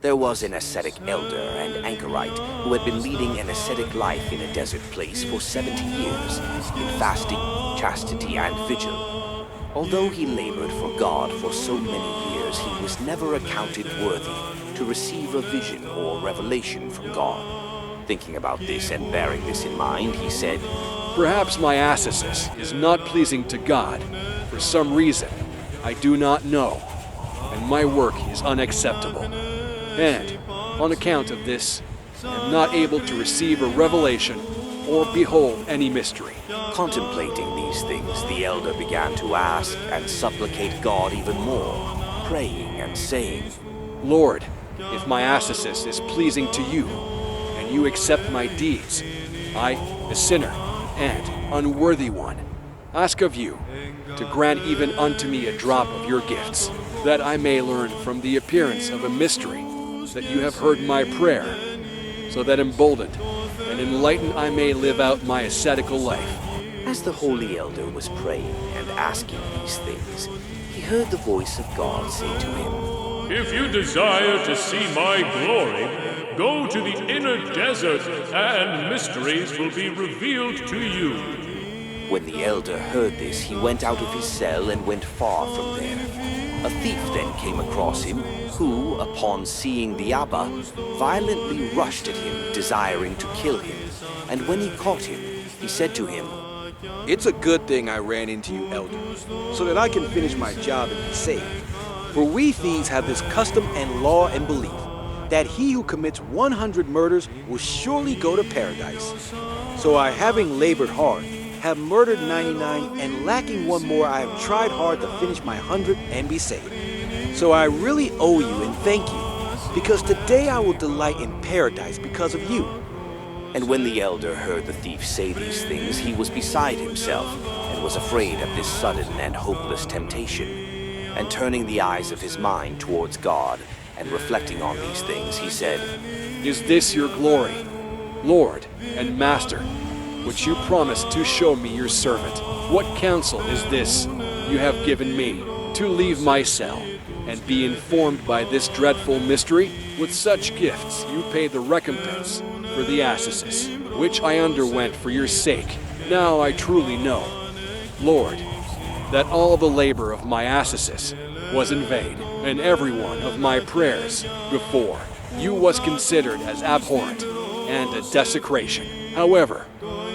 There was an ascetic elder and anchorite who had been leading an ascetic life in a desert place for 70 years, in fasting, chastity, and vigil. Although he labored for God for so many years, he was never accounted worthy to receive a vision or revelation from God. Thinking about this and bearing this in mind, he said, "Perhaps my ascesis is not pleasing to God for some reason I do not know, and my work is unacceptable. And, on account of this, I am not able to receive a revelation or behold any mystery." Contemplating these things, the elder began to ask and supplicate God even more, praying and saying, "Lord, if my ascesis is pleasing to you, and you accept my deeds, I, a sinner and unworthy one, ask of you to grant even unto me a drop of your gifts, that I may learn from the appearance of a mystery that you have heard my prayer, so that emboldened and enlightened I may live out my ascetical life." As the holy elder was praying and asking these things, he heard the voice of God say to him, "If you desire to see my glory, go to the inner desert, and mysteries will be revealed to you." When the elder heard this, he went out of his cell and went far from there. A thief then came across him, who, upon seeing the Abba, violently rushed at him, desiring to kill him. And when he caught him, he said to him, "It's a good thing I ran into you, elder, so that I can finish my job and be saved. For we thieves have this custom and law and belief, that he who commits 100 murders will surely go to paradise. So I, having labored hard, have murdered 99, and lacking one more, I have tried hard to finish my 100 and be saved. So I really owe you and thank you, because today I will delight in paradise because of you." And when the elder heard the thief say these things, he was beside himself, and was afraid of this sudden and hopeless temptation. And turning the eyes of his mind towards God, and reflecting on these things, he said, "Is this your glory, Lord and Master, which you promised to show me your servant? What counsel is this you have given me, to leave my cell and be informed by this dreadful mystery? With such gifts you pay the recompense for the ascesis, which I underwent for your sake. Now I truly know, Lord, that all the labor of my ascesis was in vain, and every one of my prayers before you was considered as abhorrent and a desecration. However,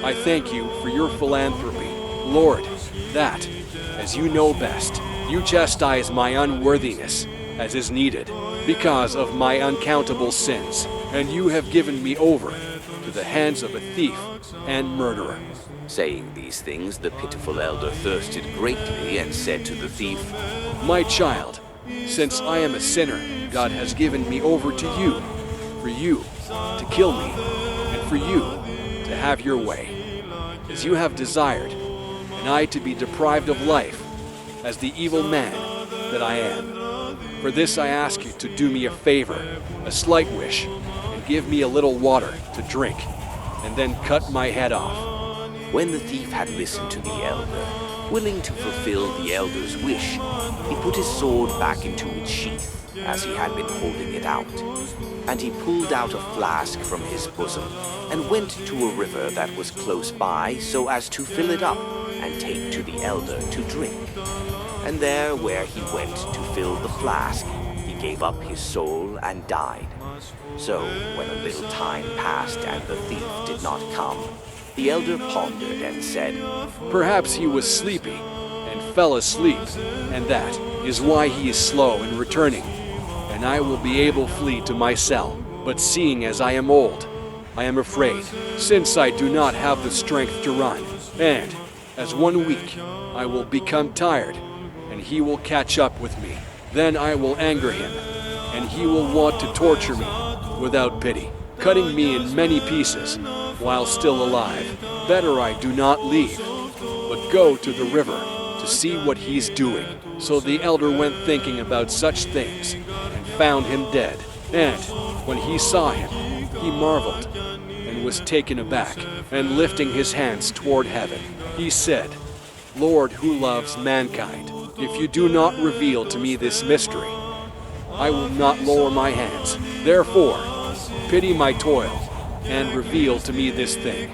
I thank you for your philanthropy, Lord, that, as you know best, you chastise my unworthiness as is needed because of my uncountable sins, and you have given me over to the hands of a thief and murderer." Saying these things, the pitiful elder thirsted greatly and said to the thief, "My child, since I am a sinner, God has given me over to you, for you to kill me, and for you to have your way, as you have desired, and I to be deprived of life, as the evil man that I am. For this I ask you to do me a favor, a slight wish, and give me a little water to drink, and then cut my head off." When the thief had listened to the elder, willing to fulfill the elder's wish, he put his sword back into its sheath, as he had been holding it out. And he pulled out a flask from his bosom, and went to a river that was close by, so as to fill it up, and take to the elder to drink. And there where he went to fill the flask, he gave up his soul and died. So, when a little time passed and the thief did not come, the elder pondered and said, "Perhaps he was sleepy and fell asleep, and that is why he is slow in returning, and I will be able to flee to my cell. But seeing as I am old, I am afraid, since I do not have the strength to run, and as 1 week I will become tired, and he will catch up with me. Then I will anger him, and he will want to torture me without pity, cutting me in many pieces while still alive. Better I do not leave, but go to the river to see what he's doing." So the elder went thinking about such things, and found him dead. And when he saw him, he marveled, and was taken aback, and lifting his hands toward heaven, he said, "Lord, who loves mankind, if you do not reveal to me this mystery, I will not lower my hands Therefore, pity my toil, and reveal to me this thing.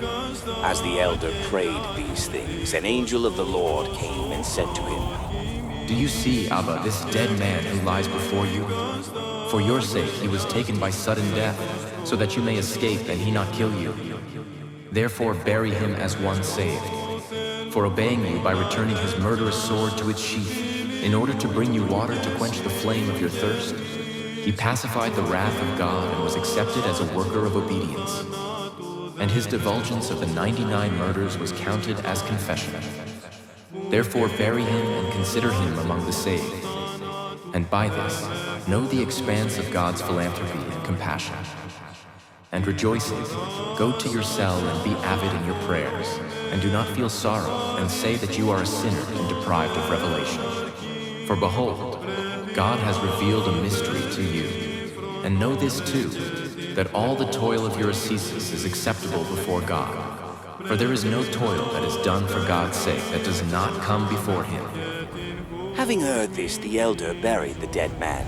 As the elder prayed these things, an angel of the Lord came and said to him, Do you see, Abba, this dead man who lies before you? For your sake he was taken by sudden death, so that you may escape and he not kill you. Therefore bury him as one saved. For obeying you by returning his murderous sword to its sheath, in order to bring you water to quench the flame of your thirst, he pacified the wrath of God and was accepted as a worker of obedience. And his divulgence of the 99 murders was counted as confession. Therefore bury him and consider him among the saved. And by this, know the expanse of God's philanthropy and compassion. And rejoicing, go to your cell and be avid in your prayers, and do not feel sorrow, and say that you are a sinner and deprived of revelation. For behold, God has revealed a mystery to you. And know this too, that all the toil of your ascesis is acceptable before God. For there is no toil that is done for God's sake that does not come before him. Having heard this, the elder buried the dead man